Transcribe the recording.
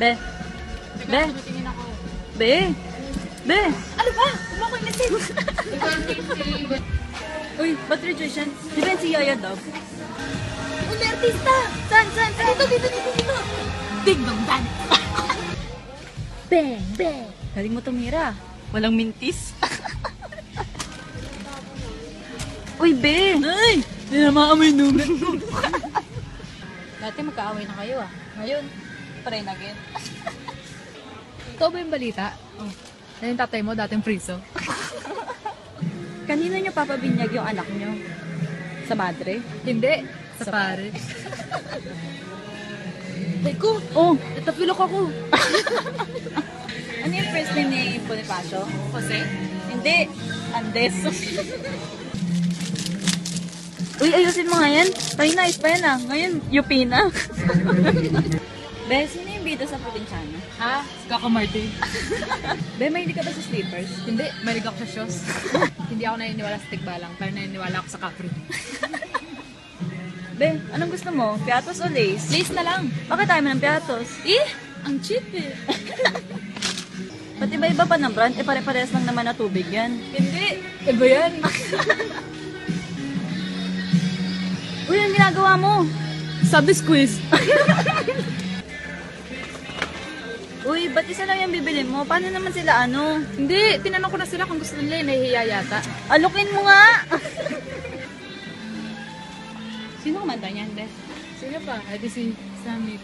Be. Be. Tingin ako. Be. Be. Ano ba? Huwag mo ko i-message. Uy, ba't rejection? Di ba yan si Yaya Dog? Uy, may artista. Saan? Dito. Ding dong dan. Bang, bang. Galing mo tumira. Walang mintis. Uy, Be. Ay! Hindi na maamoy nugat ko. Dati magkaaway na kayo ah. Ngayon, try na again. Ito ba yung balita? Oh. Na yung tatay mo, dating priso. Kanina niyo papabinyag yung anak niyo? Sa madre? Hindi. Sa pare. Teko, Oh, natapilok ako. ano yung first name ni Bonifacio? Jose? Hindi, Andes. Uy, ayusin mo nga yan. Kanina is pa yan ah. Ngayon, UP na. Be, sino yung bida sa probinsyano? Ha? Si Kaka Martin. Be, mahilig ka ba sa slippers? Hindi, malig ako sa shows. Hindi ako naniniwala sa tigbalang, pero naniniwala ako sa Capri. Be, anong gusto mo? Piatos o lace? Lace na lang. Bakit tayo mo ng piatos? Ang cheap eh. Ba't iba-iba pa ng brand? Pare-parehas lang naman na tubig yan. Hindi. Iba yan. Uy, ang ginagawa mo? Sabi squeeze. Uy, ba't isa lang yung bibili mo? Paano naman sila ano? Hindi, tinanong ko na sila kung gusto nila, nahihiya yata. Alukin mo nga! Sino kumanta niyan, Be? Sino pa? Ay, di si Sammy.